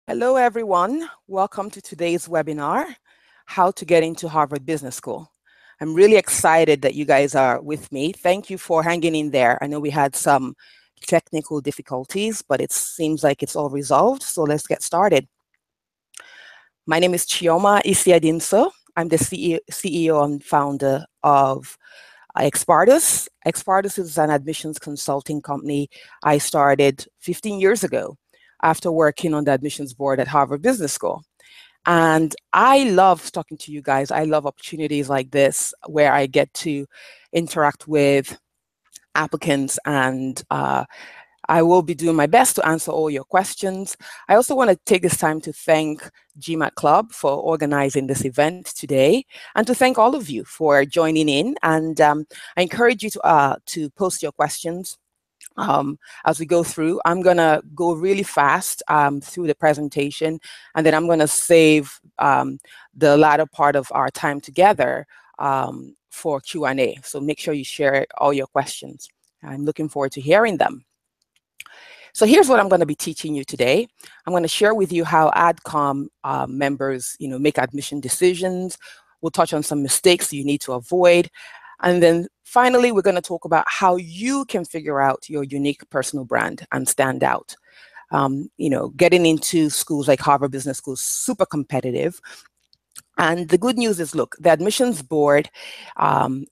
Hello, everyone. Welcome to today's webinar, How to Get into Harvard Business School. I'm really excited that you guys are with me. Thank you for hanging in there. I know we had some technical difficulties, but it seems like it's all resolved, so let's get started. My name is Chioma Isiadinso. I'm the CEO and founder of EXPARTUS. EXPARTUS is an admissions consulting company I started 15 years ago after working on the admissions board at Harvard Business School. And I love talking to you guys. I love opportunities like this where I get to interact with applicants, and I will be doing my best to answer all your questions. I also want to take this time to thank GMAT Club for organizing this event today, and to thank all of you for joining in. And I encourage you to post your questions as we go through. I'm going to go really fast through the presentation, and then I'm going to save the latter part of our time together for Q&A. So make sure you share all your questions. I'm looking forward to hearing them. So here's what I'm going to be teaching you today. I'm going to share with you how AdCom members, make admission decisions. We'll touch on some mistakes you need to avoid. And then finally, we're going to talk about how you can figure out your unique personal brand and stand out. Getting into schools like Harvard Business School is super competitive. And the good news is, look, the admissions board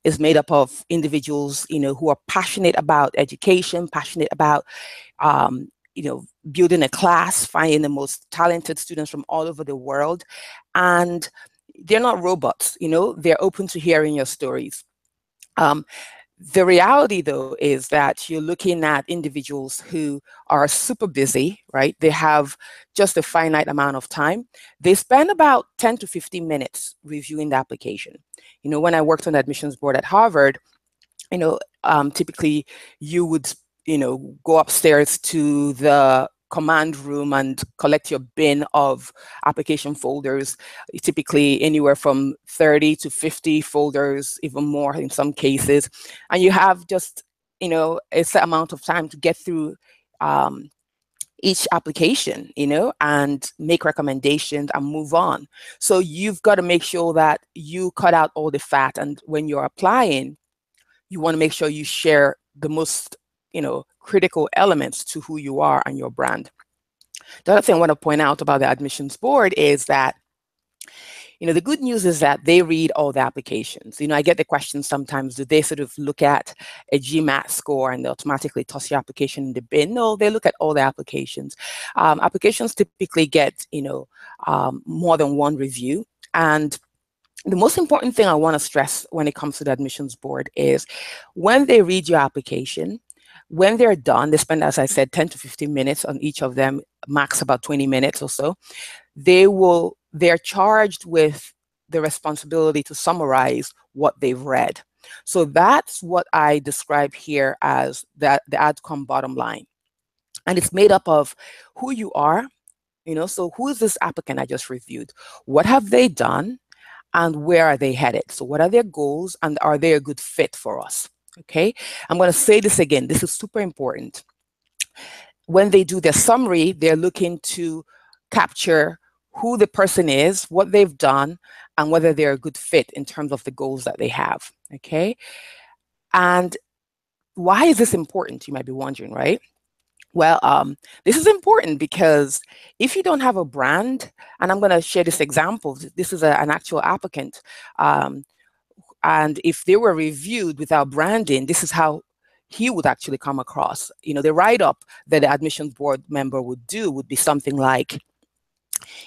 is made up of individuals, who are passionate about education, passionate about, building a class, finding the most talented students from all over the world. And they're not robots, they're open to hearing your stories. The reality, though, is that you're looking at individuals who are super busy, right? They have just a finite amount of time. They spend about 10 to 15 minutes reviewing the application. When I worked on the admissions board at Harvard, typically you would, go upstairs to the command room and collect your bin of application folders, typically anywhere from 30 to 50 folders, even more in some cases. And you have just, a set amount of time to get through each application, and make recommendations and move on. So you've got to make sure that you cut out all the fat. And when you're applying, you want to make sure you share the most, critical elements to who you are and your brand. The other thing I want to point out about the admissions board is that, the good news is that they read all the applications. I get the question sometimes, do they sort of look at a GMAT score and they automatically toss your application in the bin? No, they look at all the applications. Applications typically get, more than one review. And the most important thing I want to stress when it comes to the admissions board is when they read your application, when they're done, they spend, as I said, 10 to 15 minutes on each of them, max about 20 minutes or so. They're charged with the responsibility to summarize what they've read. So that's what I describe here as the AdCom bottom line. And it's made up of who you are, so who is this applicant I just reviewed? What have they done? And where are they headed? So what are their goals, and are they a good fit for us? Okay, I'm going to say this again. This is super important. When they do their summary, they're looking to capture who the person is, what they've done, and whether they're a good fit in terms of the goals that they have. Okay, and why is this important? You might be wondering, right? Well, this is important because if you don't have a brand, and I'm going to share this example, this is an actual applicant, and if they were reviewed without branding, this is how he would actually come across. The write-up that the admissions board member would do would be something like,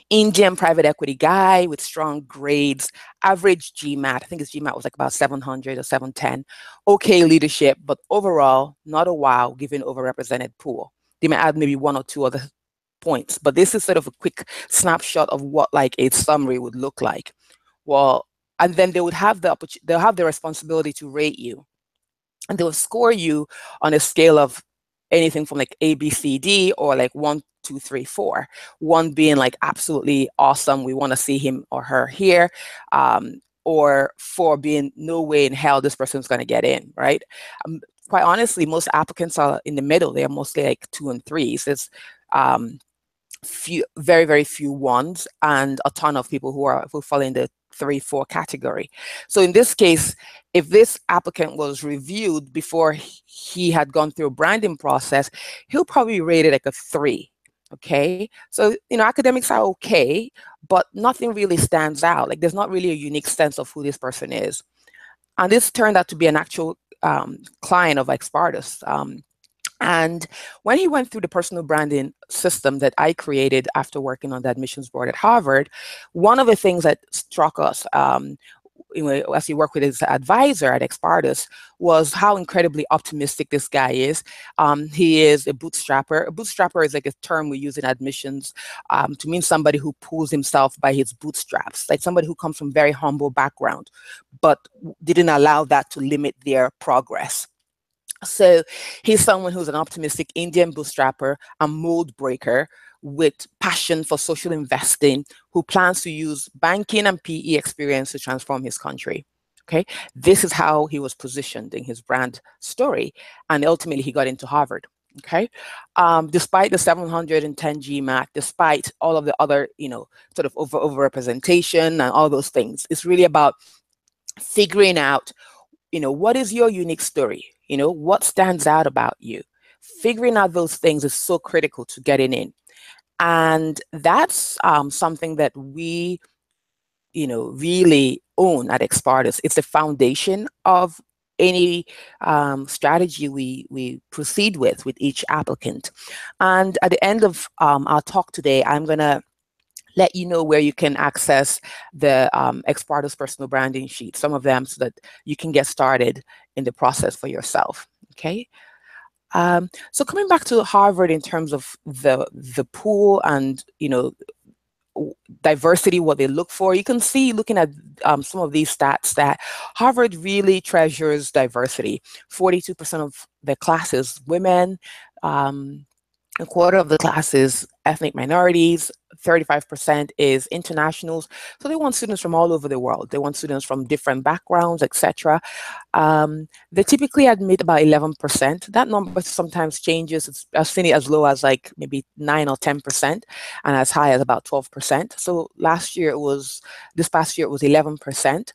Indian private equity guy with strong grades, average GMAT, I think his GMAT was like about 700 or 710, okay leadership, but overall, not a wow, given overrepresented pool. They may add maybe one or two other points, but this is sort of a quick snapshot of what like a summary would look like. Well, and then they would have they'll have the responsibility to rate you, and they'll score you on a scale of anything from like A, B, C, D, or like 1, 2, 3, 4. 1 being like absolutely awesome, we want to see him or her here, or 4 being no way in hell this person's going to get in, right? Quite honestly, most applicants are in the middle. They are mostly like 2 and 3s. very, very few ones, and a ton of people who fall in the 3-4 category. So in this case, if this applicant was reviewed before he had gone through a branding process, he'll probably rate it like a 3. Okay, so academics are okay, but nothing really stands out. Like, there's not really a unique sense of who this person is. And this turned out to be an actual client of EXPARTUS. And when he went through the personal branding system that I created after working on the admissions board at Harvard, one of the things that struck us as he worked with his advisor at EXPARTUS was how incredibly optimistic this guy is. He is a bootstrapper. A bootstrapper is like a term we use in admissions to mean somebody who pulls himself by his bootstraps, like somebody who comes from very humble background, but didn't allow that to limit their progress. So he's someone who's an optimistic Indian bootstrapper, a mold breaker with passion for social investing, who plans to use banking and PE experience to transform his country. Okay, this is how he was positioned in his brand story, and ultimately he got into Harvard. Okay, despite the 710 GMAT, despite all of the other, sort of overrepresentation and all those things, it's really about figuring out, what is your unique story? What stands out about you? Figuring out those things is so critical to getting in. And that's something that we, really own at EXPARTUS. It's the foundation of any strategy we proceed with each applicant. And at the end of our talk today, I'm going to let you know where you can access the EXPARTUS personal branding sheet, some of them, so that you can get started in the process for yourself. Okay. So coming back to Harvard in terms of the pool and diversity, what they look for, you can see, looking at some of these stats, that Harvard really treasures diversity. 42% of the classes women. A quarter of the class is ethnic minorities, 35% is internationals. So they want students from all over the world. They want students from different backgrounds, etc. They typically admit about 11%. That number sometimes changes. I've seen it as low as like maybe 9 or 10%, and as high as about 12%. So this past year it was 11%.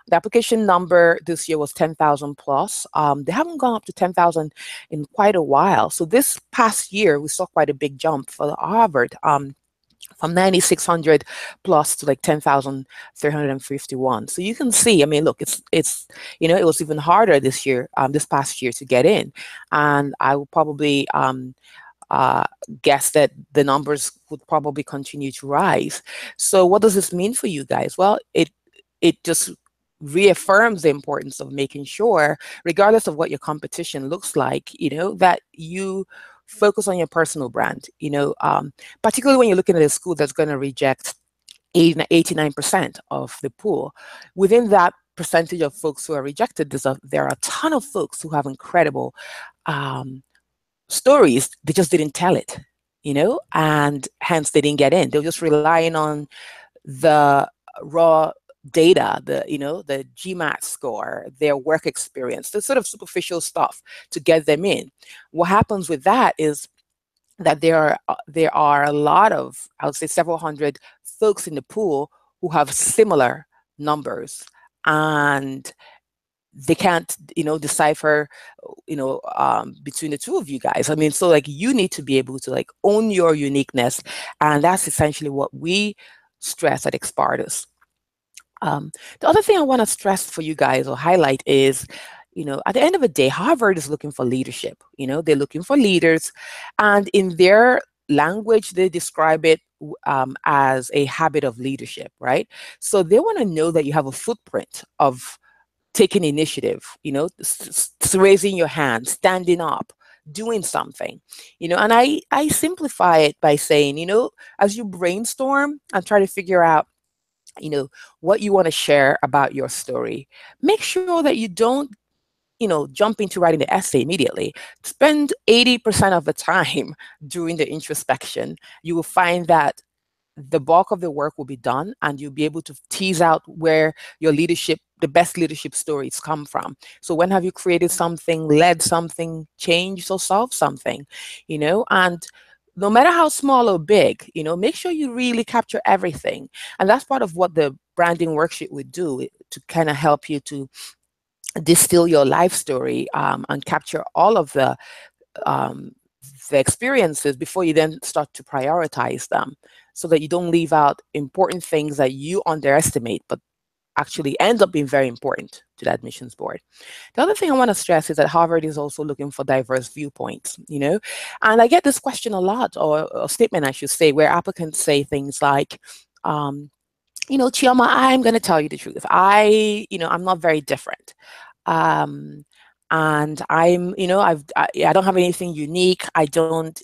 The application number this year was 10,000 plus. They haven't gone up to 10,000 in quite a while. So this past year, we saw quite a big jump for Harvard, from 9,600 plus to like 10,351. So you can see, look, it's it was even harder this past year to get in. And I will probably guess that the numbers would probably continue to rise. So what does this mean for you guys? Well, it just reaffirms the importance of making sure, regardless of what your competition looks like, that you focus on your personal brand, particularly when you're looking at a school that's going to reject 89% of the pool. Within that percentage of folks who are rejected, there are a ton of folks who have incredible stories. They just didn't tell it, and hence they didn't get in. They're just relying on the raw data, the GMAT score, their work experience, the sort of superficial stuff to get them in. What happens with that is that there are a lot of, I would say several hundred folks in the pool who have similar numbers, and they can't, decipher, between the two of you guys. So like, you need to be able to like own your uniqueness, and that's essentially what we stress at EXPARTUS. The other thing I want to stress for you guys or highlight is, at the end of the day, Harvard is looking for leadership. They're looking for leaders, and in their language, they describe it as a habit of leadership, right? So they want to know that you have a footprint of taking initiative, raising your hand, standing up, doing something, and I simplify it by saying, as you brainstorm and try to figure out what you want to share about your story, make sure that you don't, jump into writing the essay immediately. Spend 80% of the time doing the introspection. You will find that the bulk of the work will be done, and you'll be able to tease out where your leadership, the best leadership stories come from. So when have you created something, led something, changed or solved something, and no matter how small or big, make sure you really capture everything. And that's part of what the branding worksheet would do, to kind of help you to distill your life story, and capture all of um, the experiences before you then start to prioritize them, so that you don't leave out important things that you underestimate, but actually end up being very important to the admissions board. The other thing I want to stress is that Harvard is also looking for diverse viewpoints, and I get this question a lot, or a statement I should say, where applicants say things like, Chioma, I'm going to tell you the truth. I'm not very different. And I don't have anything unique. I don't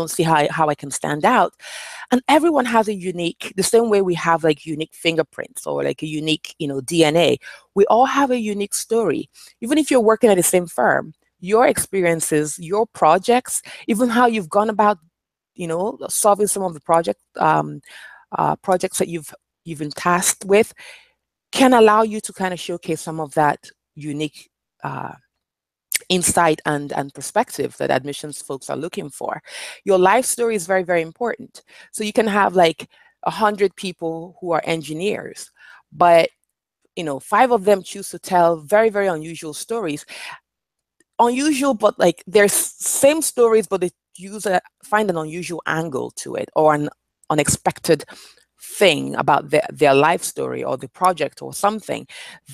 see how I can stand out. And everyone has a unique, the same way we have like unique fingerprints or like a unique, DNA. We all have a unique story. Even if you're working at the same firm, your experiences, your projects, even how you've gone about, solving some of the projects that you've been tasked with, can allow you to kind of showcase some of that unique insight and perspective that admissions folks are looking for. Your life story is very, very important. So you can have like 100 people who are engineers, but 5 of them choose to tell very, very unusual stories. Unusual, but like they're same stories, but they find an unusual angle to it, or an unexpected thing about their life story or the project or something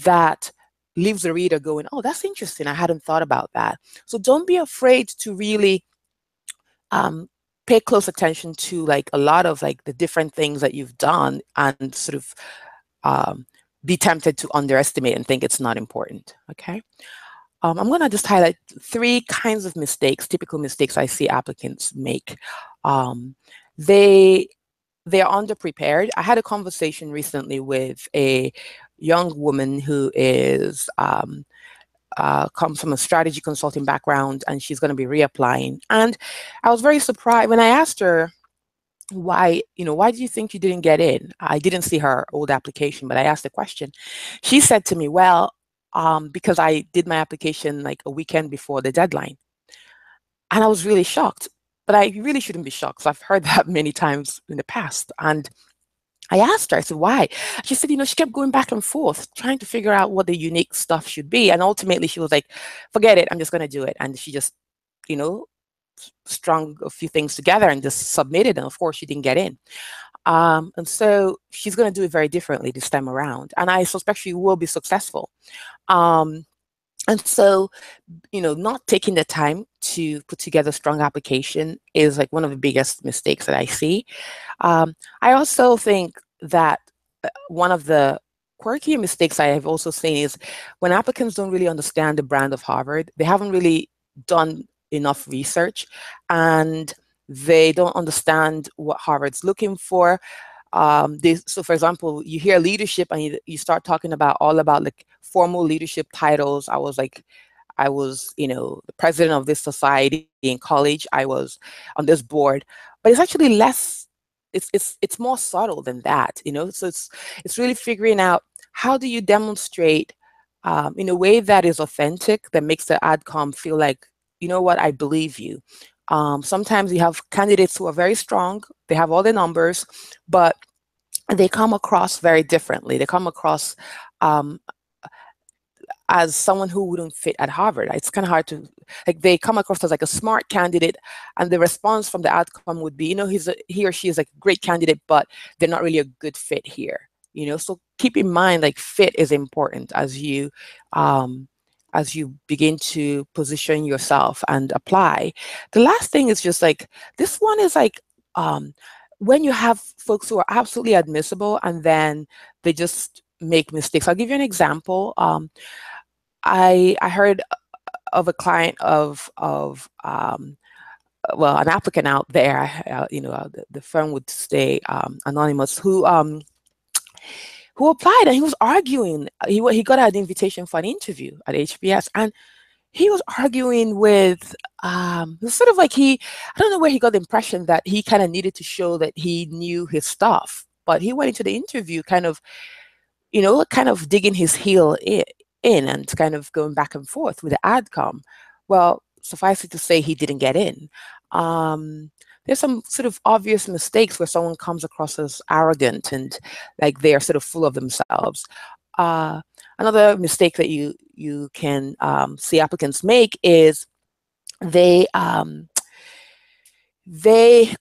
that leaves the reader going, oh, that's interesting. I hadn't thought about that. So don't be afraid to really pay close attention to like a lot of like the different things that you've done, and sort of be tempted to underestimate and think it's not important. Okay. I'm going to just highlight 3 kinds of mistakes, typical mistakes I see applicants make. They're underprepared. I had a conversation recently with a young woman who is comes from a strategy consulting background, and she's going to be reapplying. And I was very surprised when I asked her, why do you think you didn't get in? I didn't see her old application, but I asked the question. She said to me, well, because I did my application like a weekend before the deadline. And I was really shocked, but I really shouldn't be shocked, because I've heard that many times in the past. And I asked her, I said, why? She said, she kept going back and forth, trying to figure out what the unique stuff should be. And ultimately she was like, forget it, I'm just going to do it. And she just, strung a few things together and just submitted. And of course she didn't get in. And so she's going to do it very differently this time around. And I suspect she will be successful. And so, not taking the time to put together a strong application is like one of the biggest mistakes that I see. I also think that one of the quirky mistakes I have also seen is when applicants don't really understand the brand of Harvard, they haven't really done enough research, and they don't understand what Harvard's looking for. So for example, you hear leadership and you start talking about all about like formal leadership titles. I was the president of this society in college. I was on this board, but it's actually less, it's more subtle than that, so it's really figuring out how do you demonstrate in a way that is authentic, that makes the AdCom feel like, what, I believe you. Sometimes you have candidates who are very strong, they have all the numbers, but they come across very differently. They come across as someone who wouldn't fit at Harvard. It's kind of hard to, like, they come across as like a smart candidate, and the response from the AdCom would be, he or she is like a great candidate, but they're not really a good fit here. So keep in mind, like, fit is important as you begin to position yourself and apply. The last thing is just like, this one is like, when you have folks who are absolutely admissible and then they just make mistakes. I'll give you an example. I heard of a client of an applicant out there, the firm would stay anonymous, who applied, and he was arguing. He got an invitation for an interview at HBS, and he was arguing with sort of like I don't know where he got the impression that he kind of needed to show that he knew his stuff, but he went into the interview kind of digging his heel in and kind of going back and forth with the AdCom. Well, suffice it to say, he didn't get in. there's some sort of obvious mistakes where someone comes across as arrogant and like they're sort of full of themselves. Another mistake that you can see applicants make is they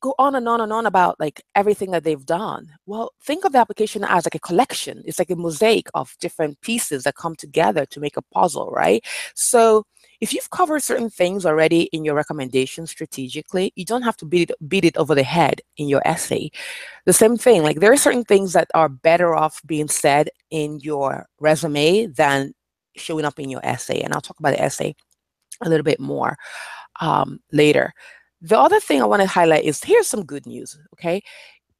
go on and on and on about like everything that they've done. Well, think of the application as like a collection. It's like a mosaic of different pieces that come together to make a puzzle, right? So if you've covered certain things already in your recommendation strategically, you don't have to beat it over the head in your essay. The same thing, like there are certain things that are better off being said in your resume than showing up in your essay. And I'll talk about the essay a little bit more later. The other thing I want to highlight is here's some good news, okay?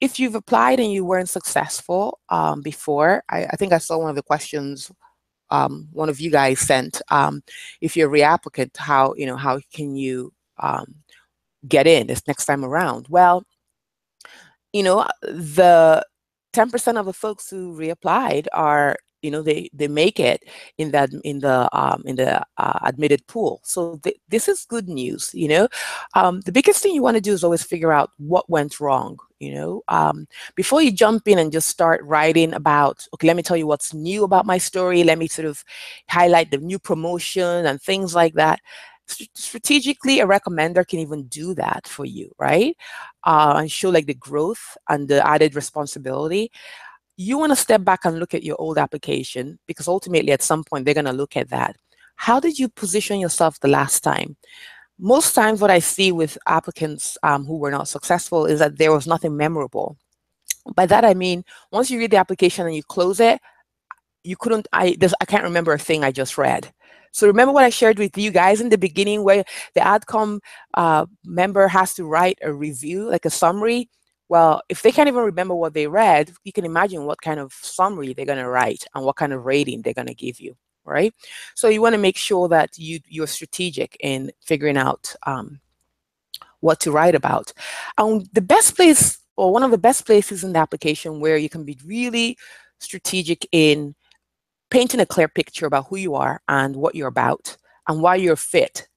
If you've applied and you weren't successful before, I think I saw one of the questions one of you guys sent. If you're a reapplicant, how can you get in this next time around? Well, the 10% of the folks who reapplied are, they make it in the admitted pool. So this is good news. The biggest thing you want to do is always figure out what went wrong. Before you jump in and just start writing about, okay, let me tell you what's new about my story. Let me sort of highlight the new promotion and things like that. Strategically, a recommender can even do that for you, right? And show like the growth and the added responsibility. You want to step back and look at your old application, because ultimately at some point they're going to look at that. How did you position yourself the last time? Most times what I see with applicants who were not successful is that there was nothing memorable. By that I mean, once you read the application and you close it, I can't remember a thing I just read. So remember what I shared with you guys in the beginning, where the AdCom member has to write a review, like a summary. Well, if they can't even remember what they read, you can imagine what kind of summary they're going to write and what kind of rating they're going to give you, right? So you want to make sure that you're strategic in figuring out what to write about. The best place, or one of the best places in the application where you can be really strategic in painting a clear picture about who you are and what you're about and why you're fit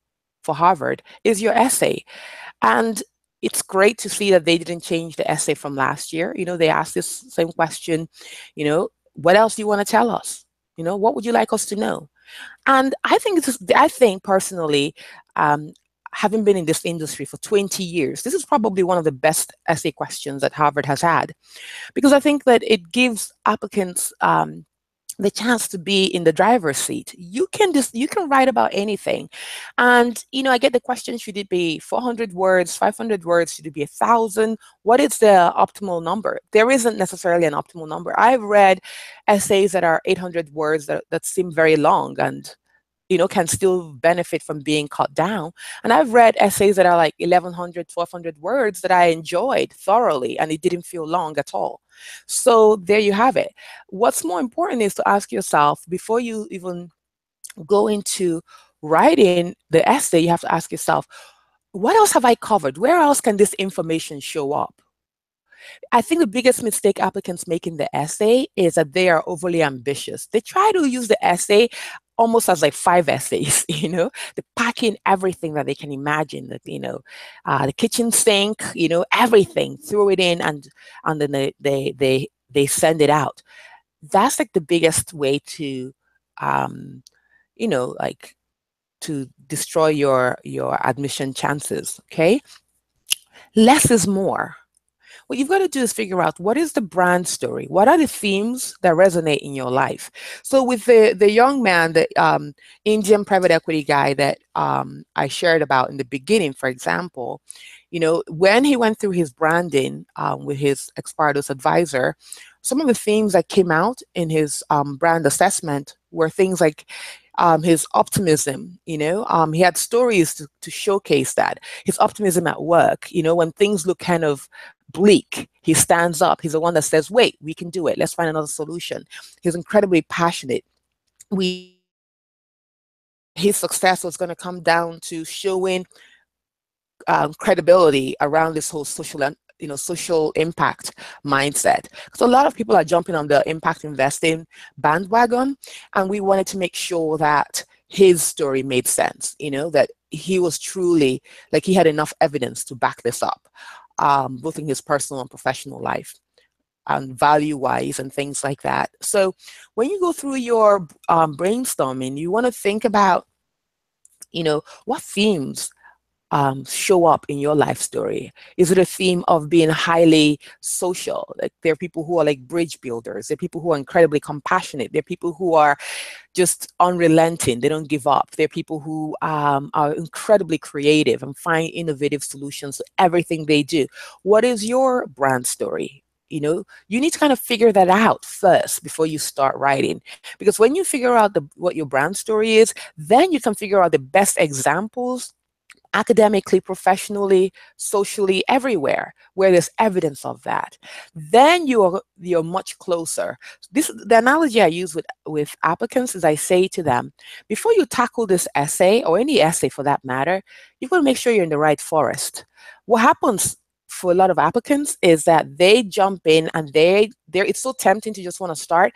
for Harvard is your essay. And it's great to see that they didn't change the essay from last year. They asked this same question, what else do you want to tell us? What would you like us to know? And I think personally, having been in this industry for 20 years, this is probably one of the best essay questions that Harvard has had, because I think that it gives applicants the chance to be in the driver's seat. You can write about anything. And, I get the question, should it be 400 words, 500 words? Should it be 1,000? What is the optimal number? There isn't necessarily an optimal number. I've read essays that are 800 words that seem very long and, can still benefit from being cut down. And I've read essays that are like 1,100, 1,200 words that I enjoyed thoroughly, and it didn't feel long at all. So there you have it. What's more important is to ask yourself, before you even go into writing the essay, you have to ask yourself, what else have I covered? Where else can this information show up? I think the biggest mistake applicants make in the essay is that they are overly ambitious. They try to use the essay almost as like 5 essays, they pack in everything that they can imagine, that, the kitchen sink, everything, throw it in, and then they send it out. That's like the biggest way to, like to destroy your admission chances, okay? Less is more. What you've got to do is figure out, what is the brand story? What are the themes that resonate in your life? So with the young man, the Indian private equity guy that I shared about in the beginning, for example, when he went through his branding with his EXPARTUS advisor, some of the themes that came out in his brand assessment were things like his optimism. He had stories to showcase that. His optimism at work, when things look kind of bleak, he stands up. He's the one that says, wait, we can do it. Let's find another solution. He's incredibly passionate. His success was going to come down to showing credibility around this whole social impact mindset. So a lot of people are jumping on the impact investing bandwagon, and we wanted to make sure that his story made sense, that he was truly, like, he had enough evidence to back this up. both in his personal and professional life, and value-wise and things like that. So when you go through your brainstorming, you want to think about, what themes show up in your life story. Is it a theme of being highly social? Like, there are people who are like bridge builders. There are people who are incredibly compassionate. There are people who are just unrelenting. They don't give up. There are people who are incredibly creative and find innovative solutions to everything they do. What is your brand story? You need to kind of figure that out first before you start writing, because when you figure out what your brand story is, then you can figure out the best examples academically, professionally, socially, everywhere where there's evidence of that. Then you're much closer. The analogy I use with applicants is I say to them, before you tackle this essay, or any essay for that matter, you've got to make sure you're in the right forest. What happens for a lot of applicants is that they jump in and it's so tempting to just want to start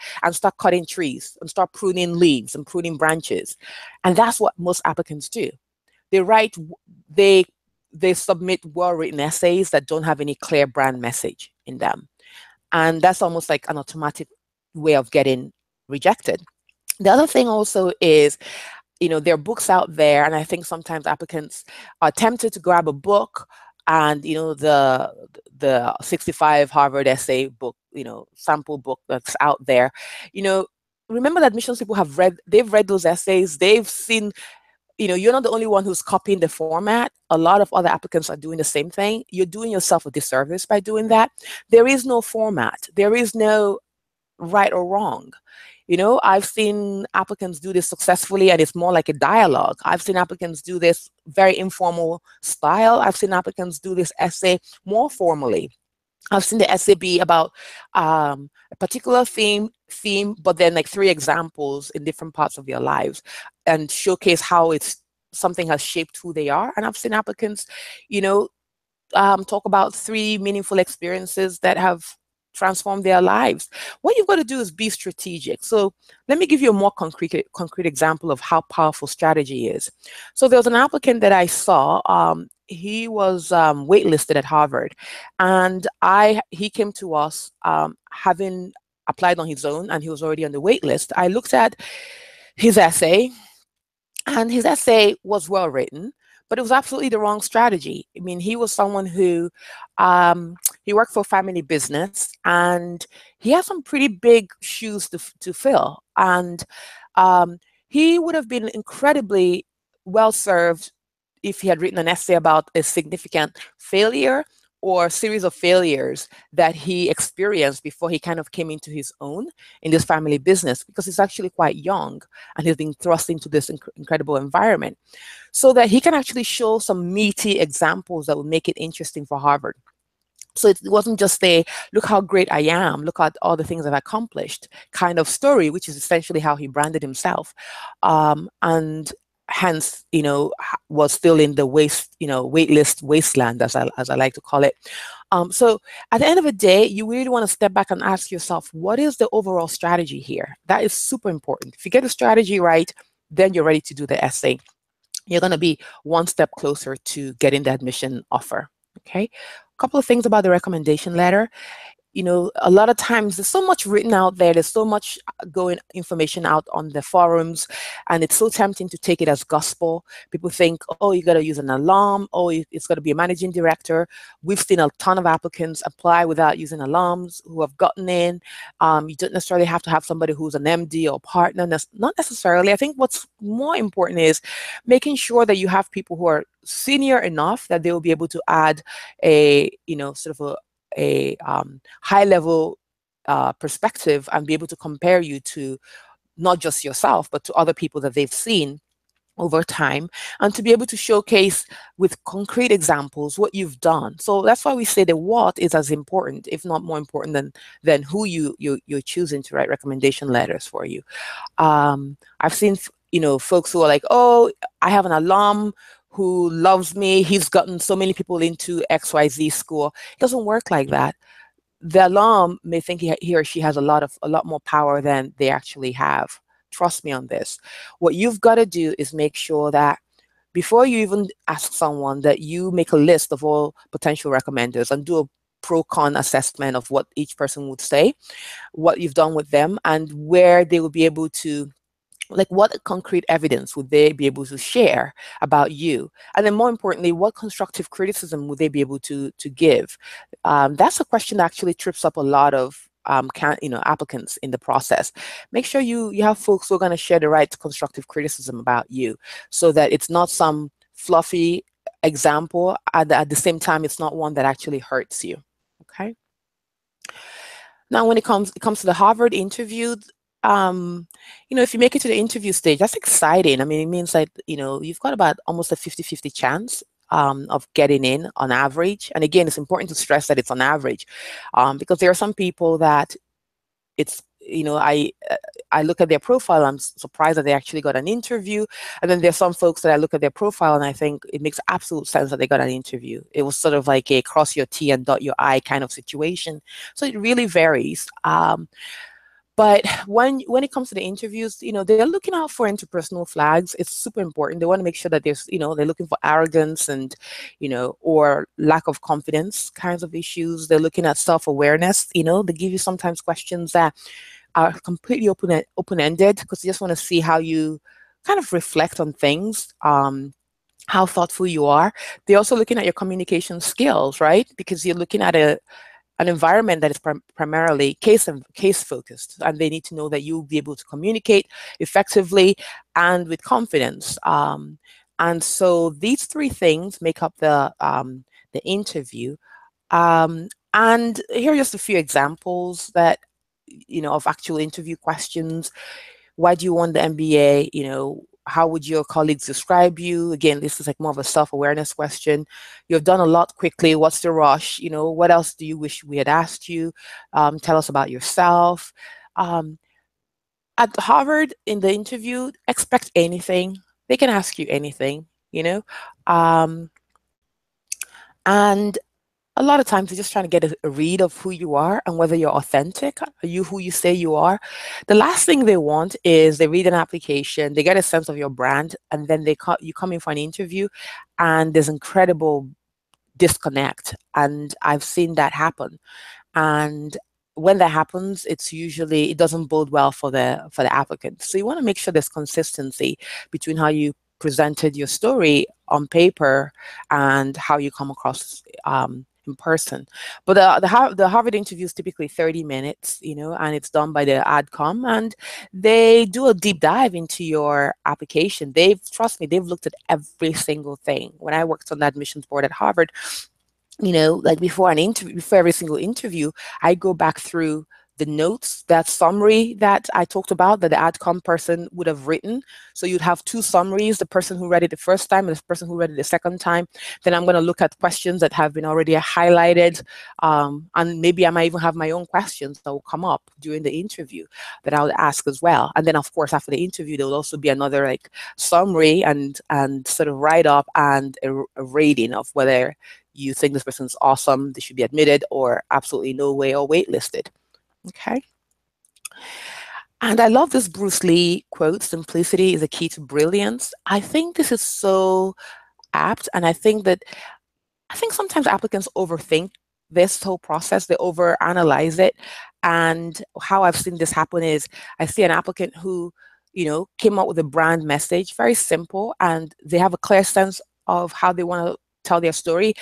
cutting trees and start pruning leaves and pruning branches. And that's what most applicants do. They submit well-written essays that don't have any clear brand message in them. And that's almost like an automatic way of getting rejected. The other thing also is, there are books out there, and I think sometimes applicants are tempted to grab a book and, the 65 Harvard essay book, sample book that's out there. Remember that admissions people they've read those essays, they've seen, you're not the only one who's copying the format. A lot of other applicants are doing the same thing. You're doing yourself a disservice by doing that. There is no format. There is no right or wrong. I've seen applicants do this successfully, and it's more like a dialogue. I've seen applicants do this very informal style. I've seen applicants do this essay more formally. I've seen the essay be about a particular theme, but then like 3 examples in different parts of their lives, and showcase how something has shaped who they are. And I've seen applicants, talk about 3 meaningful experiences that have transformed their lives. What you've got to do is be strategic. So let me give you a more concrete example of how powerful strategy is. So there was an applicant that I saw. He was waitlisted at Harvard, and he came to us having applied on his own, and he was already on the wait list. I looked at his essay, and his essay was well written, but it was absolutely the wrong strategy. I mean, he was someone who he worked for a family business, and he had some pretty big shoes to fill. And he would have been incredibly well served if he had written an essay about a significant failure or a series of failures that he experienced before he kind of came into his own in this family business, because he's actually quite young and he's been thrust into this incredible environment, so that he can actually show some meaty examples that would make it interesting for Harvard. So it wasn't just a look how great I am, look at all the things I've accomplished kind of story, which is essentially how he branded himself. And hence, was still in the waitlist wasteland, as I like to call it. So at the end of the day, you really want to step back and ask yourself, what is the overall strategy here? That is super important. If you get the strategy right, then you're ready to do the essay. You're going to be one step closer to getting the admission offer. Okay. A couple of things about the recommendation letter. A lot of times there's so much written out there, there's so much information out on the forums, and it's so tempting to take it as gospel. People think, oh, you got to use an alum, oh, it's got to be a managing director. We've seen a ton of applicants apply without using alums who have gotten in. You don't necessarily have to have somebody who's an MD or partner, not necessarily. I think what's more important is making sure that you have people who are senior enough that they will be able to add a, sort of a high level perspective and be able to compare you to not just yourself, but to other people that they've seen over time, and to be able to showcase with concrete examples what you've done. So that's why we say the what is as important, if not more important, than who you're choosing to write recommendation letters for you. I've seen folks who are like, oh, I have an alum who loves me, he's gotten so many people into XYZ school. It doesn't work like that. The alum may think he or she has a lot more power than they actually have. Trust me on this. What you've got to do is make sure that before you even ask someone, that you make a list of all potential recommenders and do a pro-con assessment of what each person would say, what you've done with them, and where they will be able to, like, what concrete evidence would they be able to share about you? And then more importantly, what constructive criticism would they be able to give? That's a question that actually trips up a lot of applicants in the process. Make sure you have folks who are going to share the right constructive criticism about you, so that it's not some fluffy example, at the same time it's not one that actually hurts you. Okay. Now, when it comes to the Harvard interview, if you make it to the interview stage, that's exciting. I mean, it means that, you've got about almost a 50-50 chance of getting in on average. And again, it's important to stress that it's on average, because there are some people that it's, I look at their profile, I'm surprised that they actually got an interview. And then there's some folks that I look at their profile and I think it makes absolute sense that they got an interview. It was sort of like a cross your T and dot your I kind of situation. So it really varies. But when it comes to the interviews, they're looking out for interpersonal flags. It's super important. They want to make sure that there's, they're looking for arrogance and, or lack of confidence kinds of issues. They're looking at self-awareness. They give you sometimes questions that are completely open-ended, because they just want to see how you kind of reflect on things, how thoughtful you are. They're also looking at your communication skills, right? Because you're looking at an environment that is primarily case focused, and they need to know that you'll be able to communicate effectively and with confidence. And so these three things make up the interview. And here are just a few examples that of actual interview questions. Why do you want the MBA? How would your colleagues describe you? Again, this is like more of a self-awareness question. You've done a lot quickly. What's the rush? What else do you wish we had asked you? Tell us about yourself. At Harvard, in the interview, expect anything. They can ask you anything, and a lot of times they're just trying to get a read of who you are and whether you're authentic. Are you who you say you are? The last thing they want is they read an application, they get a sense of your brand, and then you come in for an interview and there's incredible disconnect. And I've seen that happen. And when that happens, it doesn't bode well for the applicant. So you want to make sure there's consistency between how you presented your story on paper and how you come across in person. But the Harvard interview is typically 30 minutes, and it's done by the AdCom, and they do a deep dive into your application. Trust me, they've looked at every single thing. When I worked on the admissions board at Harvard, like before every single interview, I go back through the notes, that summary that I talked about that the AdCom person would have written. So you'd have two summaries, the person who read it the first time and the person who read it the second time. Then I'm going to look at questions that have been already highlighted. And maybe I might even have my own questions that will come up during the interview that I would ask as well. And then, of course, after the interview, there will also be another like summary and sort of write-up and a rating of whether you think this person's awesome, they should be admitted, or absolutely no way, or waitlisted. Okay. And I love this Bruce Lee quote, "Simplicity is a key to brilliance." I think this is so apt. And I think sometimes applicants overthink this whole process. They overanalyze it. And how I've seen this happen is I see an applicant who, came up with a brand message, very simple, and they have a clear sense of how they want to tell their story.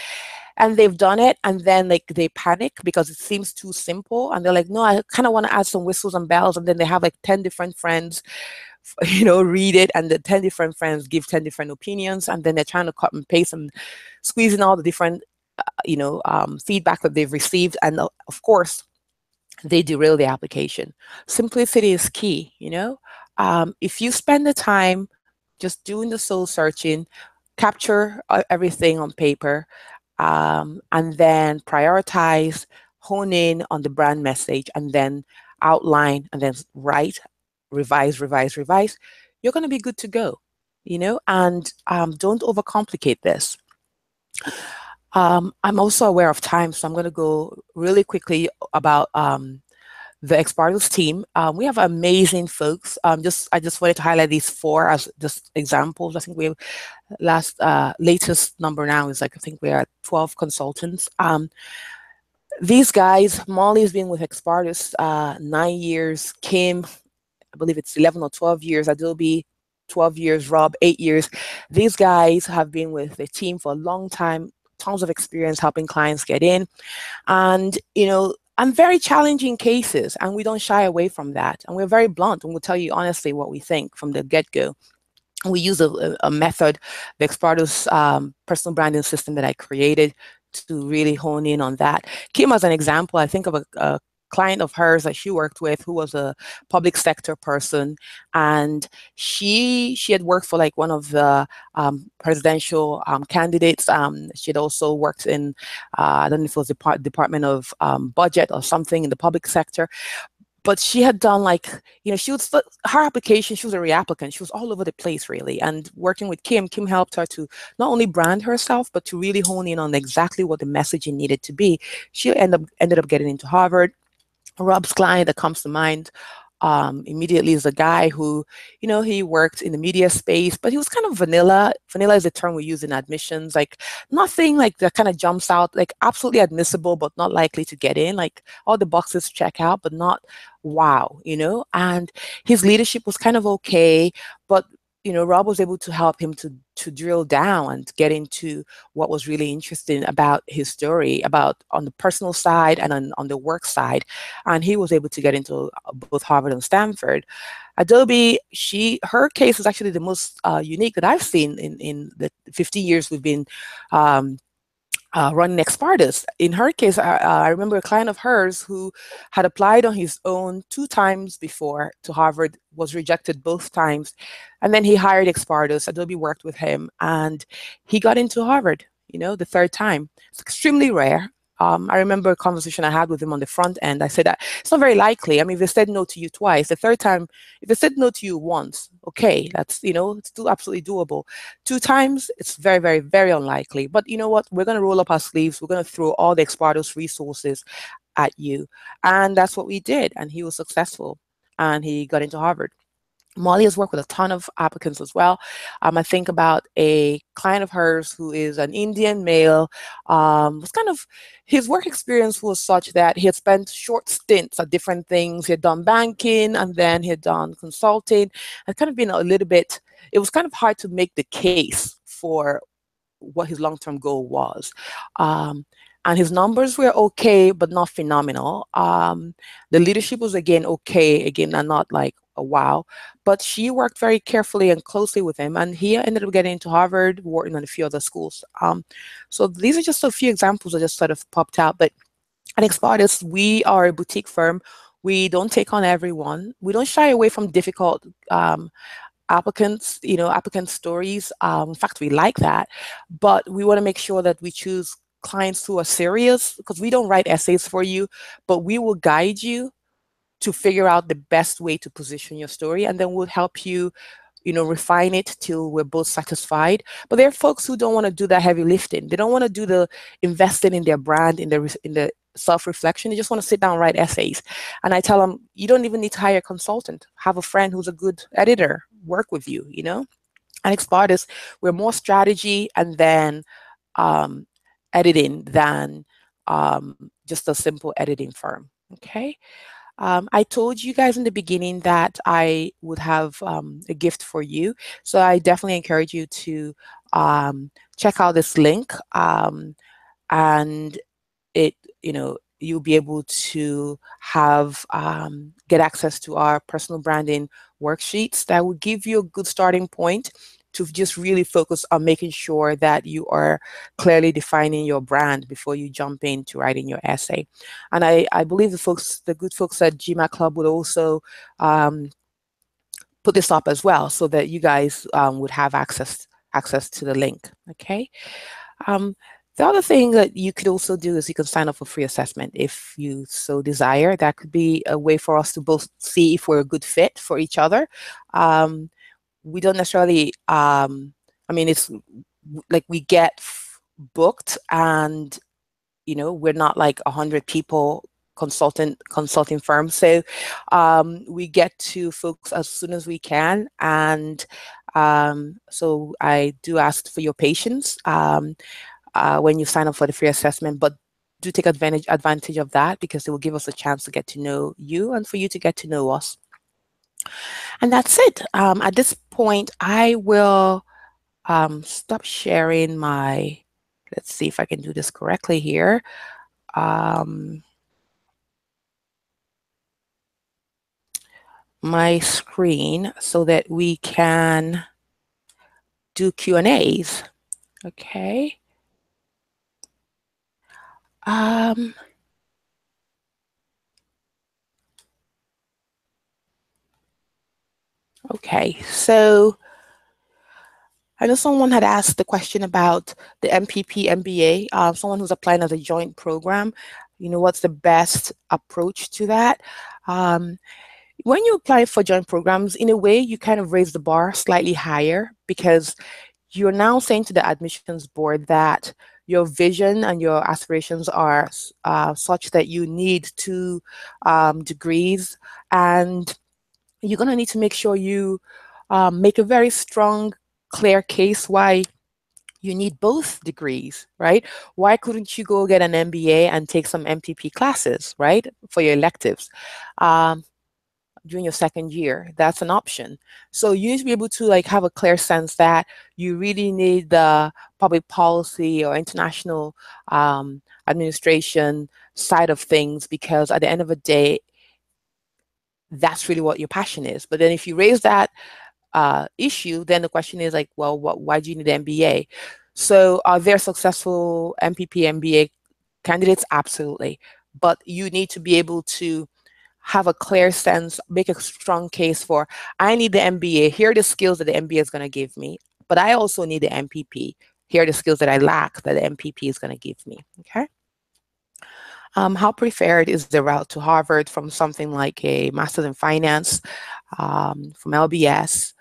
And they've done it, and then like they panic because it seems too simple, and they're like, no, I kind of want to add some whistles and bells. And then they have like 10 different friends read it, and the 10 different friends give 10 different opinions, and then they're trying to cut and paste and squeeze in all the different feedback that they've received, and of course they derail the application. Simplicity is key. If you spend the time just doing the soul searching, capture everything on paper, and then prioritize, hone in on the brand message, and then outline, and then write, revise, you're going to be good to go, and don't overcomplicate this. I'm also aware of time, so I'm going to go really quickly about the EXPARTUS team. We have amazing folks. I just wanted to highlight these 4 as just examples. I think we have latest number now is like, I think we are at 12 consultants. These guys, Molly's been with EXPARTUS 9 years, Kim, I believe it's 11 or 12 years, Adobe 12 years, Rob 8 years. These guys have been with the team for a long time, tons of experience helping clients get in. And, and very challenging cases, and we don't shy away from that. And we're very blunt, and we'll tell you honestly what we think from the get-go. We use a method, the EXPARTUS personal branding system that I created to really hone in on that. Kim, as an example, I think of a client of hers that she worked with who was a public sector person, and she had worked for like one of the presidential candidates. She had also worked in I don't know if it was the Department of Budget or something in the public sector. But she had done like, her application, she was a reapplicant. She was all over the place, really. And working with Kim helped her to not only brand herself, but to really hone in on exactly what the messaging needed to be. She ended up getting into Harvard. Rob's client that comes to mind immediately is a guy who, he worked in the media space, but he was kind of vanilla. Vanilla is the term we use in admissions, like nothing like that kind of jumps out, like absolutely admissible, but not likely to get in, like all the boxes check out, but not wow, and his leadership was kind of okay, but Rob was able to help him to drill down and get into what was really interesting about his story, about on the personal side and on the work side. And he was able to get into both Harvard and Stanford. Adobe, her case is actually the most unique that I've seen in the 50 years we've been running EXPARTUS. In her case, I remember a client of hers who had applied on his own 2 times before to Harvard, was rejected both times, and then he hired EXPARTUS. Adobe worked with him, and he got into Harvard, the 3rd time. It's extremely rare. I remember a conversation I had with him on the front end. I said that it's not very likely. I mean, if they said no to you twice, the 3rd time, if they said no to you once, okay, that's, it's still absolutely doable. 2 times, it's very, very, very unlikely. But you know what? We're going to roll up our sleeves. We're going to throw all the EXPARTUS resources at you. And that's what we did. And he was successful. And he got into Harvard. Molly has worked with a ton of applicants as well. I think about a client of hers who is an Indian male. His work experience was such that he had spent short stints at different things. He had done banking, and then he had done consulting. And kind of been a little bit, it was kind of hard to make the case for what his long-term goal was. And his numbers were okay, but not phenomenal. The leadership was, again, okay, and not like a wow. But she worked very carefully and closely with him, and he ended up getting into Harvard, working on a few other schools. So these are just a few examples that just sort of popped out. But at EXPARTUS, we are a boutique firm. We don't take on everyone. We don't shy away from difficult applicant stories. In fact, we like that, but we want to make sure that we choose clients who are serious, because we don't write essays for you, but we will guide you to figure out the best way to position your story, and then we'll help you, refine it till we're both satisfied. But there are folks who don't want to do that heavy lifting. They don't want to do the investing in their brand, in the self-reflection. They just want to sit down and write essays. And I tell them, you don't even need to hire a consultant. Have a friend who's a good editor work with you, And EXPARTUS, we're more strategy and then editing than just a simple editing firm, okay? I told you guys in the beginning that I would have a gift for you. So I definitely encourage you to check out this link, and you'll be able to have get access to our personal branding worksheets that will give you a good starting point to just really focus on making sure that you are clearly defining your brand before you jump into writing your essay. And I believe the good folks at GMAT Club would also put this up as well, so that you guys would have access to the link, okay? The other thing that you could also do is you can sign up for free assessment if you so desire. That could be a way for us to both see if we're a good fit for each other. We don't necessarily, it's like we get booked and, we're not like 100 people consulting firm. So we get to folks as soon as we can, and so I do ask for your patience when you sign up for the free assessment, but do take advantage of that, because it will give us a chance to get to know you and for you to get to know us. And that's it. At this point, I will stop sharing my, let's see if I can do this correctly here. My screen so that we can do Q&As. Okay. Okay, so I know someone had asked the question about the MPP MBA, someone who's applying as a joint program. You know, what's the best approach to that? When you apply for joint programs, in a way, you kind of raise the bar slightly higher, because you're now saying to the admissions board that your vision and your aspirations are such that you need 2 degrees, and you're going to need to make sure you make a very strong, clear case why you need both degrees, right? Why couldn't you go get an MBA and take some MPP classes, right, for your electives during your second year? That's an option. So you need to be able to like have a clear sense that you really need the public policy or international administration side of things, because at the end of the day, that's really what your passion is. But then if you raise that issue, then the question is like, well, why do you need an MBA? So are there successful MPP MBA candidates? Absolutely. But you need to be able to have a clear sense, make a strong case for, I need the MBA. Here are the skills that the MBA is going to give me. But I also need the MPP. Here are the skills that I lack that the MPP is going to give me. Okay. How preferred is the route to Harvard from something like a master's in finance, from LBS,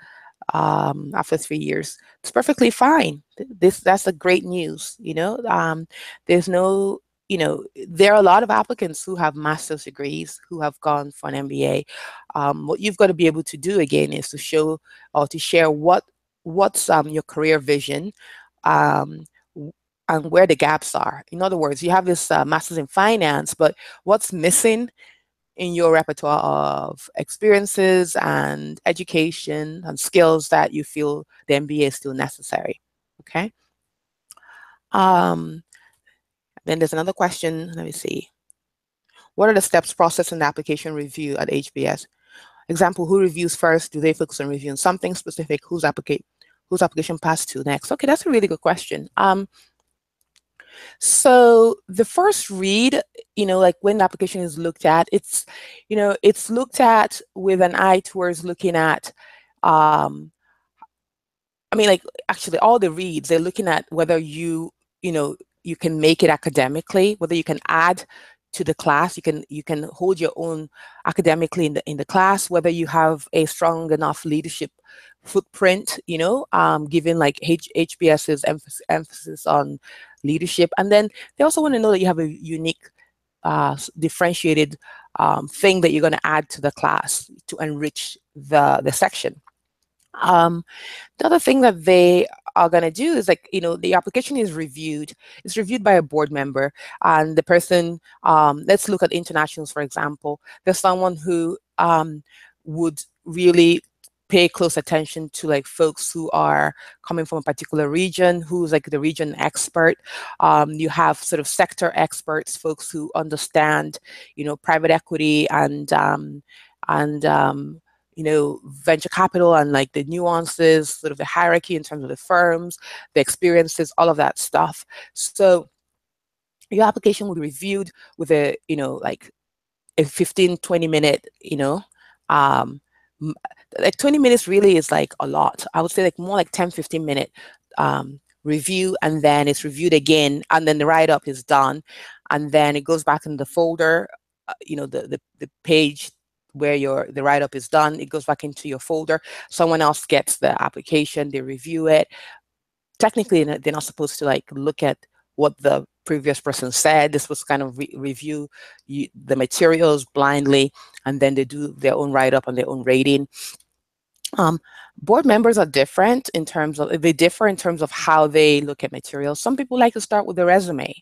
after 3 years? It's perfectly fine. That's a great news. You know, there's no, you know, there are a lot of applicants who have master's degrees who have gone for an MBA. What you've got to be able to do again is to show or to share what's your career vision, and where the gaps are. In other words, you have this master's in finance, but what's missing in your repertoire of experiences and education and skills that you feel the MBA is still necessary. Okay. Then there's another question. Let me see. What are the steps processed in the application review at HBS? Example, who reviews first? Do they focus on reviewing something specific? Whose application passed to next? Okay, that's a really good question. So the first read, you know, like when the application is looked at, it's, you know, it's looked at with an eye towards looking at, I mean, like actually all the reads, they're looking at whether you know, you can make it academically, whether you can add to the class, you can hold your own academically in the class, whether you have a strong enough leadership footprint, you know, given like HBS's emphasis on leadership. And then they also want to know that you have a unique, differentiated thing that you're going to add to the class to enrich the section. The other thing that they are going to do is, like, you know, the application is reviewed. It's reviewed by a board member, and the person, let's look at internationals, for example. There's someone who would really pay close attention to like folks who are coming from a particular region, who's like the region expert. You have sort of sector experts, folks who understand, you know, private equity and you know, venture capital and like the nuances, sort of the hierarchy in terms of the firms, the experiences, all of that stuff. So your application will be reviewed with a, you know, like a 15, 20 minute, you know, like 20 minutes really is like a lot. I would say like more like 10, 15 minute review, and then it's reviewed again, and then the write-up is done, and then it goes back in the folder, you know, the page where the write-up is done, it goes back into your folder. Someone else gets the application, they review it. Technically, they're not supposed to like look at what the previous person said. This was kind of review the materials blindly, and then they do their own write-up and their own rating. Board members are different in terms of, they differ in terms of how they look at materials. Some people like to start with the resume.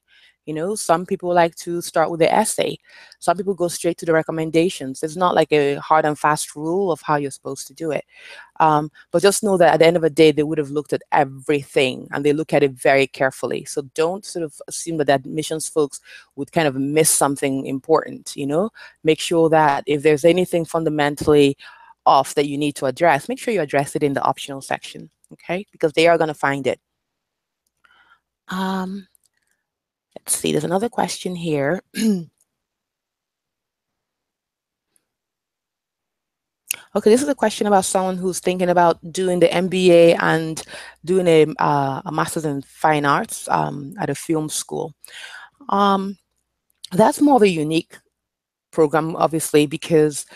Some people like to start with the essay. Some people go straight to the recommendations. It's not like a hard and fast rule of how you're supposed to do it. But just know that at the end of the day, they would have looked at everything and they look at it very carefully. So don't sort of assume that the admissions folks would kind of miss something important. Make sure that if there's anything fundamentally off that you need to address, make sure you address it in the optional section, okay? Because they are going to find it. Let's see, there's another question here. Okay, this is a question about someone who's thinking about doing the MBA and doing a Master's in Fine Arts at a film school. That's more of a unique program, obviously, because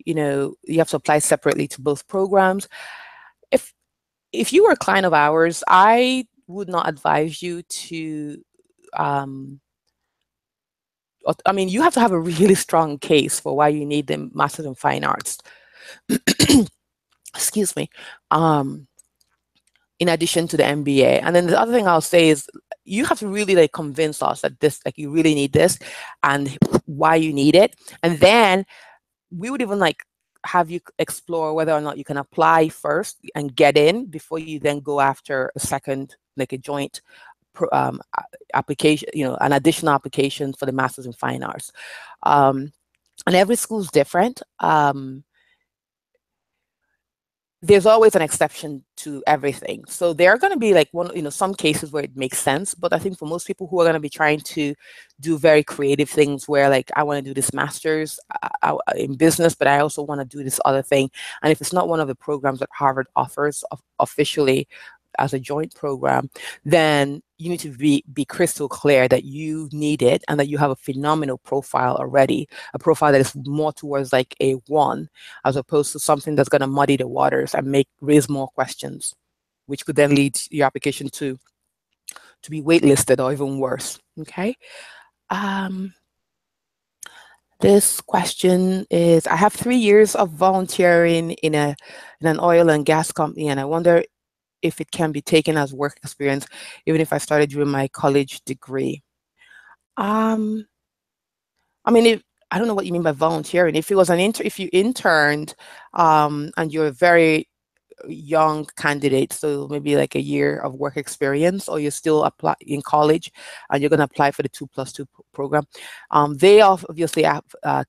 you have to apply separately to both programs. If you were a client of ours, I would not advise you to you have to have a really strong case for why you need the Master's in Fine Arts. Excuse me. In addition to the MBA. And then the other thing I'll say is you have to really convince us that you really need this and why you need it. And then we would even have you explore whether or not you can apply first and get in before you then go after a second, a joint application, an additional application for the Master's in Fine Arts. And every school is different. There's always an exception to everything. So there are going to be some cases where it makes sense, but I think for most people who are going to be trying to do very creative things where I want to do this master's in business, but I also want to do this other thing. And if it's not one of the programs that Harvard offers officially as a joint program, then you need to be crystal clear that you need it and that you have a phenomenal profile already, a profile that is more towards a 1, as opposed to something that's going to muddy the waters and raise more questions, which could then lead your application to be waitlisted or even worse. Okay. This question is, I have 3 years of volunteering in an oil and gas company, and I wonder if it can be taken as work experience, even if I started during my college degree. I don't know what you mean by volunteering. If it was if you interned and you're a very young candidate, so maybe a year of work experience, or you're still in college and you're going to apply for the 2+2 program, they obviously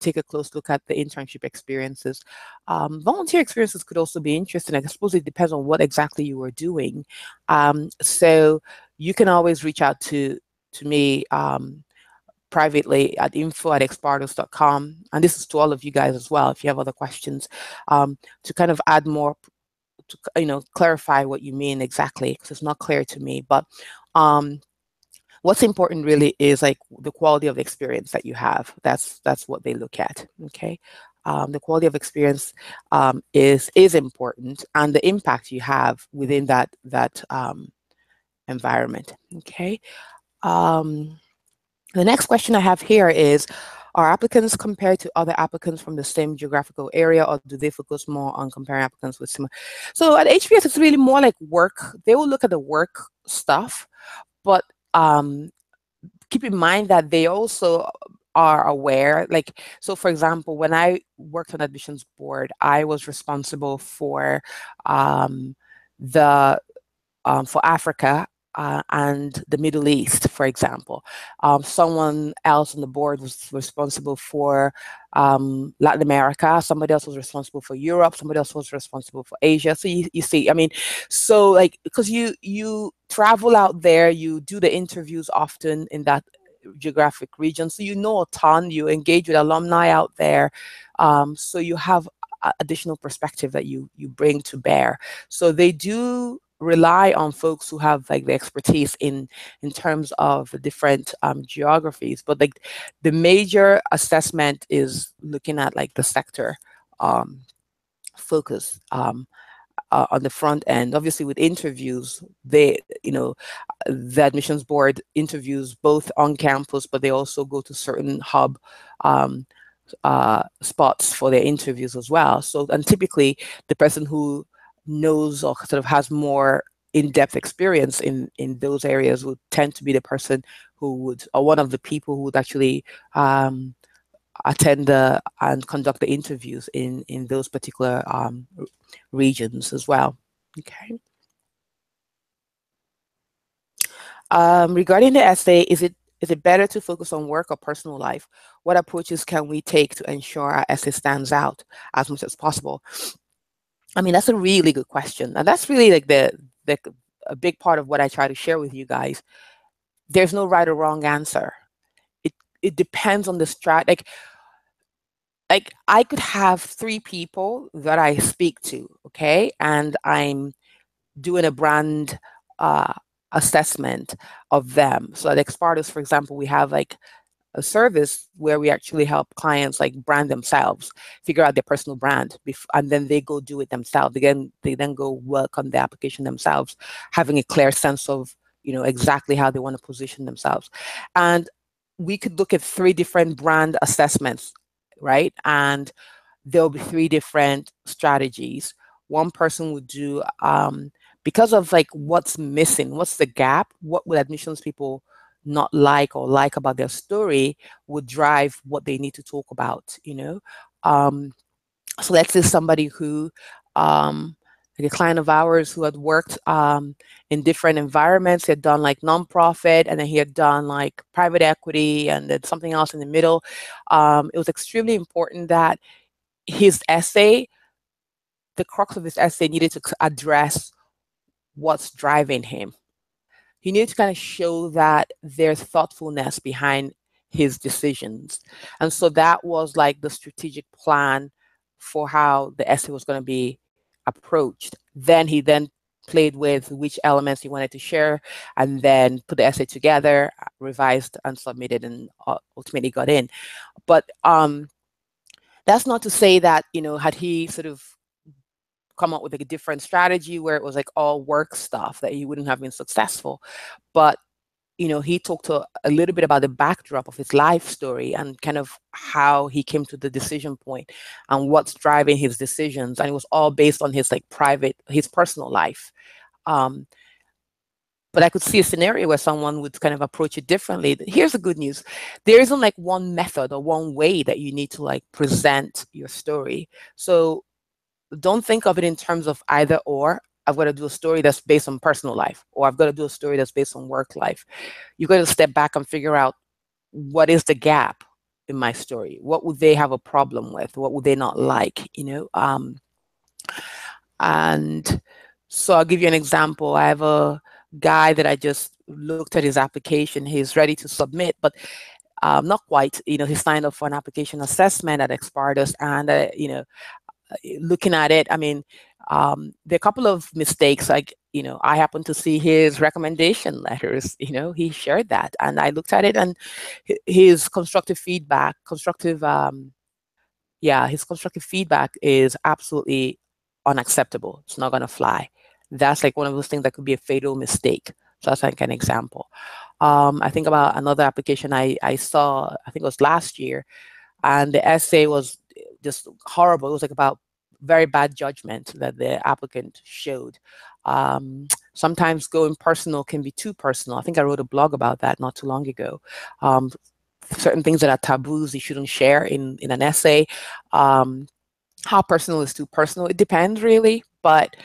take a close look at the internship experiences. Volunteer experiences could also be interesting. I suppose it depends on what exactly you were doing. So you can always reach out to me privately at info@expartus.com, and this is to all of you guys as well if you have other questions, to kind of add more, to clarify what you mean exactly, because it's not clear to me. But what's important really is the quality of experience that you have. That's what they look at. Okay. The quality of experience is important, and the impact you have within that environment. Okay. The next question I have here is, are applicants compared to other applicants from the same geographical area, or do they focus more on comparing applicants with similar? So at HBS, it's really more like work. They will look at the work stuff, but keep in mind that they also are aware. So for example, when I worked on admissions board, I was responsible for for Africa and the Middle East, for example. Someone else on the board was responsible for Latin America. Somebody else was responsible for Europe. Somebody else was responsible for Asia. So you see, so because you travel out there, you do the interviews often in that geographic region, so you know a ton. You engage with alumni out there, so you have additional perspective that you bring to bear. So they do rely on folks who have the expertise in terms of the different geographies, but the major assessment is looking at the sector focus on the front end. Obviously, with interviews, the admissions board interviews both on campus, but they also go to certain hub um, spots for their interviews as well. So, and typically the person who knows or sort of has more in-depth experience in those areas would tend to be the person who would, or one of the people who would actually attend and conduct the interviews in those particular regions as well. Okay. Regarding the essay, is it better to focus on work or personal life? What approaches can we take to ensure our essay stands out as much as possible? I mean, that's a really good question. And that's really like a big part of what I try to share with you guys. There's no right or wrong answer. It depends on the like I could have 3 people that I speak to, okay? And I'm doing a brand assessment of them. So at EXPARTUS, for example, we have like a service where we actually help clients like brand themselves, figure out their personal brand, and then they go do it themselves. They then go work on the application themselves, having a clear sense of exactly how they want to position themselves. And we could look at 3 different brand assessments, right? And there'll be 3 different strategies. One person would do because of like what's missing, what's the gap, what would admissions people not like or like about their story would drive what they need to talk about, so let's say somebody who like a client of ours who had worked in different environments. He had done like nonprofit, and then he had done like private equity, and then something else in the middle. It was extremely important that his essay, the crux of his essay, needed to address what's driving him. He needed to kind of show that there's thoughtfulness behind his decisions. And so that was like the strategic plan for how the essay was going to be approached. Then he then played with which elements he wanted to share, and then put the essay together, revised and submitted, and ultimately got in. But that's not to say that, had he sort of come up with like a different strategy where it was like all work stuff, that he wouldn't have been successful. But he talked a little bit about the backdrop of his life story and kind of how he came to the decision point and what's driving his decisions. And it was all based on his his personal life. But I could see a scenario where someone would kind of approach it differently. Here's the good news. There isn't like one method or one way that you need to like present your story. So don't think of it in terms of either or. I've got to do a story that's based on personal life, or I've got to do a story that's based on work life. You've got to step back and figure out, what is the gap in my story? What would they have a problem with? What would they not like? And so I'll give you an example. I have a guy that I just looked at his application. He's ready to submit, but not quite. He signed up for an application assessment at EXPARTUS, and looking at it, I mean, there are a couple of mistakes. Like, I happened to see his recommendation letters. He shared that, and I looked at it, and his constructive feedback, his constructive feedback is absolutely unacceptable. It's not going to fly. That's like one of those things that could be a fatal mistake. So that's like an example. I think about another application I saw, I think it was last year, and the essay was just horrible. It was like about very bad judgment that the applicant showed. Sometimes going personal can be too personal. I think I wrote a blog about that not too long ago. Certain things that are taboos you shouldn't share in an essay. How personal is too personal? It depends, really. But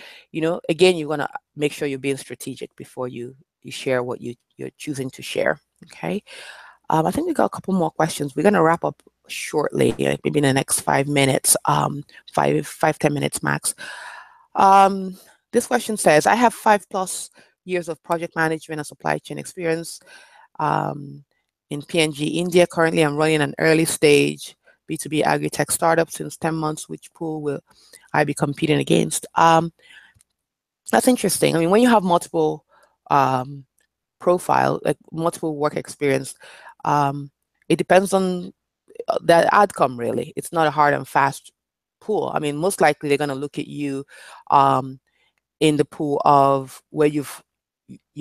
again, you want to make sure you're being strategic before you share what you're choosing to share. Okay. I think we got a couple more questions. We're going to wrap up shortly, like maybe in the next 5 minutes, 10 minutes max. This question says, I have 5+ years of project management and supply chain experience in PNG, India. Currently, I'm running an early stage B2B agri-tech startup since 10 months. Which pool will I be competing against? That's interesting. I mean, when you have multiple profile, like multiple work experience, it depends on the outcome, really. It's not a hard and fast pool. I mean, most likely they're going to look at you in the pool of where you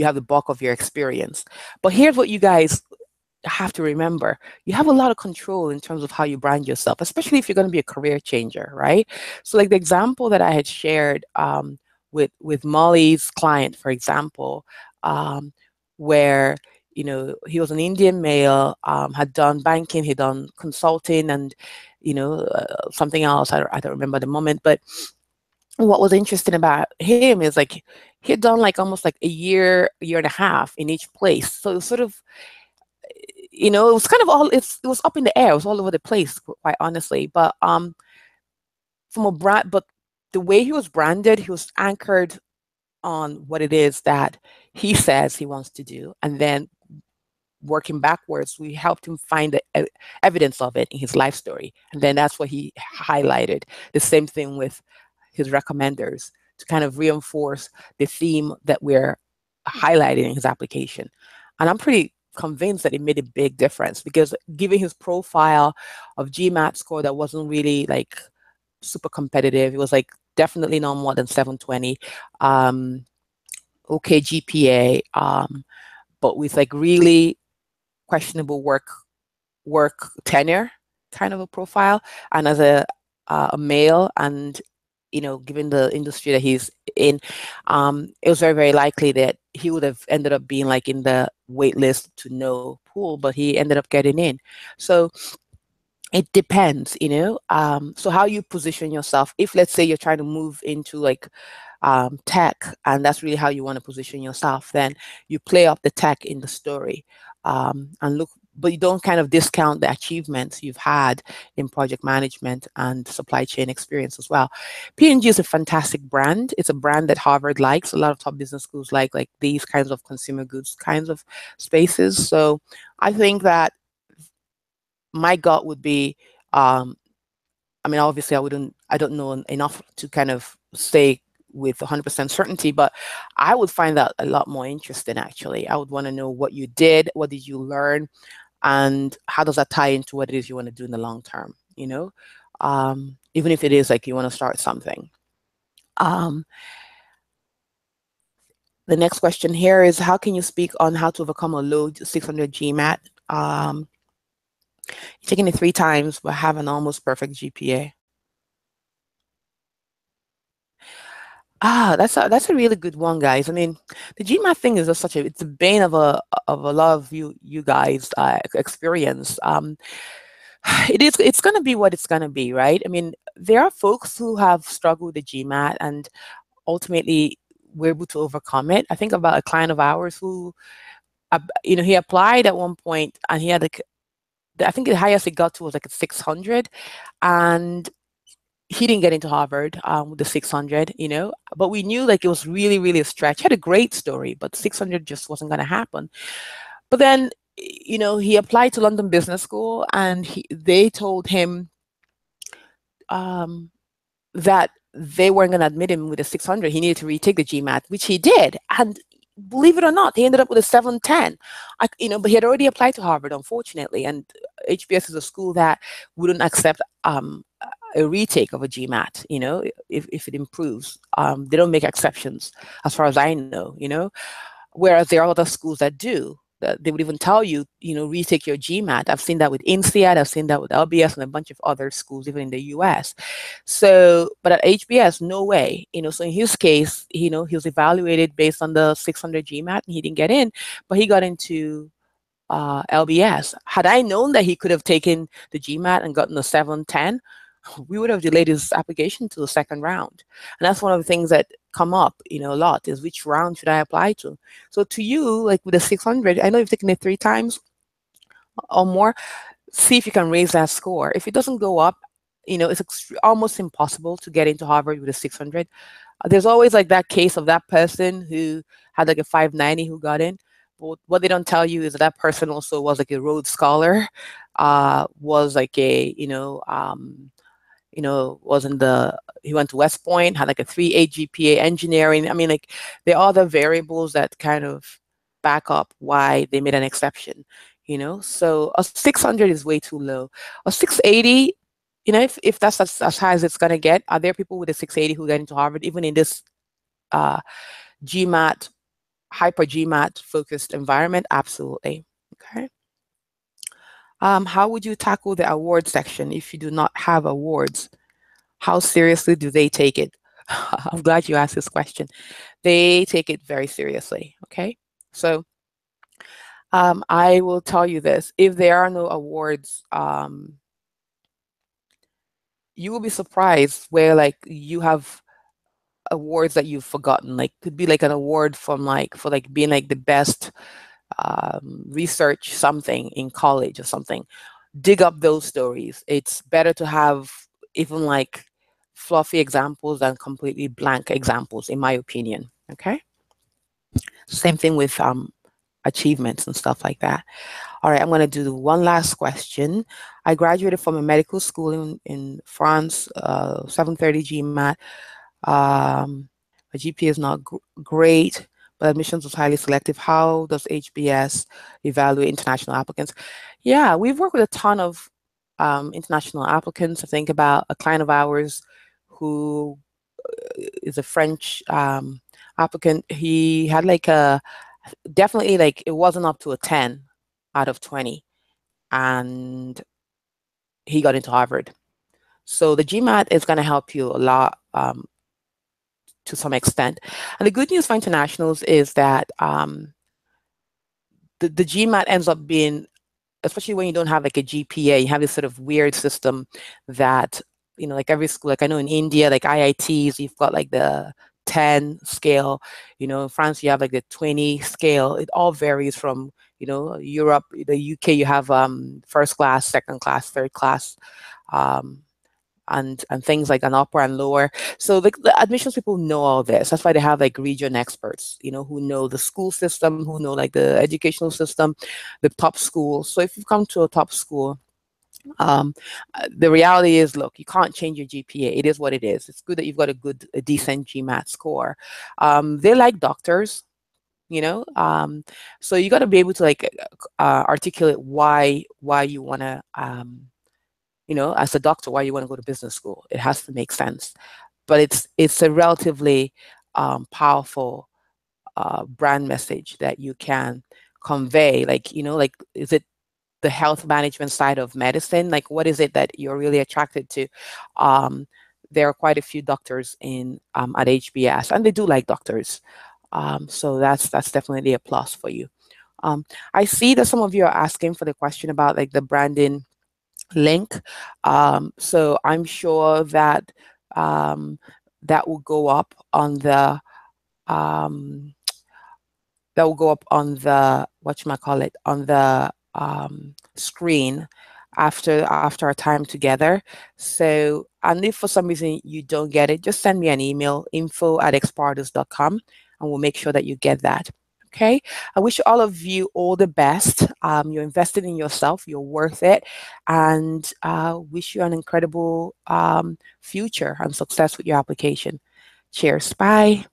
have the bulk of your experience. But here's what you guys have to remember: you have a lot of control in terms of how you brand yourself, especially if you're going to be a career changer, right? So like the example that I had shared with Molly's client, for example, where he was an Indian male, had done banking, he'd done consulting, and something else. I don't remember the moment, but what was interesting about him is like he had done like almost like a year and a half in each place. So it was sort of, it was kind of it was up in the air. It was all over the place, quite honestly. But from a brand, but the way he was branded, he was anchored on what it is that he says he wants to do, and then working backwards, we helped him find the evidence of it in his life story, and then that's what he highlighted. The same thing with his recommenders, to kind of reinforce the theme that we're highlighting in his application. And I'm pretty convinced that it made a big difference, because given his profile of GMAT score that wasn't really like super competitive, it was like definitely no more than 720, okay GPA, but with like really questionable work tenure kind of a profile, and as a male, and given the industry that he's in, it was very, very likely that he would have ended up being like in the wait list to no pool, but he ended up getting in. So it depends, so how you position yourself. If let's say you're trying to move into like tech, and that's really how you want to position yourself, then you play up the tech in the story, and look, but you don't kind of discount the achievements you've had in project management and supply chain experience as well. P&G is a fantastic brand. It's a brand that Harvard likes. A lot of top business schools like these kinds of consumer goods kinds of spaces. So I think that my gut would be, I mean, obviously I don't know enough to kind of say with 100% certainty, but I would find that a lot more interesting, actually. I would want to know what you did, what did you learn, and how does that tie into what it is you want to do in the long term, even if it is like you want to start something. The next question here is, how can you speak on how to overcome a low 600 GMAT? Taking it 3 times, but have an almost perfect GPA. That's a really good one, guys. I mean, the GMAT thing is just it's a bane of a lot of you guys experience. It's gonna be what it's gonna be, right? I mean, there are folks who have struggled with the GMAT and ultimately were able to overcome it. I think about a client of ours who, he applied at one point and he had I think the highest he got to was like a 600, and he didn't get into Harvard with the 600, but we knew like it was really, really a stretch. He had a great story, but 600 just wasn't going to happen. But then, he applied to London Business School, and they told him that they weren't going to admit him with a 600. He needed to retake the GMAT, which he did. And believe it or not, he ended up with a 710. But he had already applied to Harvard, unfortunately, and HBS is a school that wouldn't accept a retake of a GMAT, if it improves. They don't make exceptions, as far as I know, whereas there are other schools that do. That they would even tell you, retake your GMAT. I've seen that with INSEAD, I've seen that with LBS and a bunch of other schools, even in the US. So, but at HBS, no way, so in his case, he was evaluated based on the 600 GMAT and he didn't get in, but he got into LBS. Had I known that he could have taken the GMAT and gotten a 710, we would have delayed his application to the second round. And that's one of the things that come up, a lot, is which round should I apply to? So to you, like with the 600, I know you've taken it 3 times or more, see if you can raise that score. If it doesn't go up, it's almost impossible to get into Harvard with a 600. There's always like that case of that person who had like a 590 who got in. But what they don't tell you is that person also was like a Rhodes Scholar, was like a, he went to West Point, had like a 3.8 GPA, engineering. I mean, like there are other variables that kind of back up why they made an exception, So a 600 is way too low. A 680, if that's as high as it's going to get, are there people with a 680 who get into Harvard, even in this GMAT, hyper GMAT focused environment? Absolutely. Okay. How would you tackle the award section if you do not have awards? How seriously do they take it? I'm glad you asked this question. They take it very seriously. Okay. So I will tell you this: if there are no awards, you will be surprised where like you have awards that you've forgotten. Like could be like an award from like for like being like the best research something in college or something. Dig up those stories. It's better to have even like fluffy examples than completely blank examples, in my opinion. Okay. Same thing with achievements and stuff like that. All right, I'm going to do one last question. I graduated from a medical school in France, 730 GMAT. My GPA is not great, but admissions was highly selective. How does HBS evaluate international applicants? Yeah, we've worked with a ton of international applicants. I think about a client of ours who is a French applicant. He had like a, definitely like it wasn't up to a 10 out of 20, and he got into Harvard. So the GMAT is going to help you a lot to some extent. And the good news for internationals is that the GMAT ends up being, especially when you don't have like a GPA, you have this sort of weird system that, you know, like every school, like I know in India, like IITs, you've got like the 10 scale, you know, in France, you have like the 20 scale. It all varies from, you know, Europe, the UK, you have first class, second class, third class. And things like an upper and lower. So the admissions people know all this. That's why they have like region experts, you know, who know the school system, who know like the educational system, the top schools. So if you come to a top school, the reality is, look, you can't change your GPA. It is what it is. It's good that you've got a decent GMAT score. They like doctors, you know, so you got to be able to like articulate why you want to you know, as a doctor, why you want to go to business school. It has to make sense. But it's a relatively powerful brand message that you can convey. Like, you know, like, is it the health management side of medicine? Like, what is it that you're really attracted to? There are quite a few doctors in at HBS, and they do like doctors. So that's definitely a plus for you. I see that some of you are asking for the question about like the branding link. So I'm sure that that will go up on the whatchamacallit, on the screen after our time together. So, and if for some reason you don't get it, just send me an email, info@expartus.com, and we'll make sure that you get that. Okay, I wish all of you all the best. You're invested in yourself, you're worth it, and wish you an incredible future and success with your application. Cheers. Bye.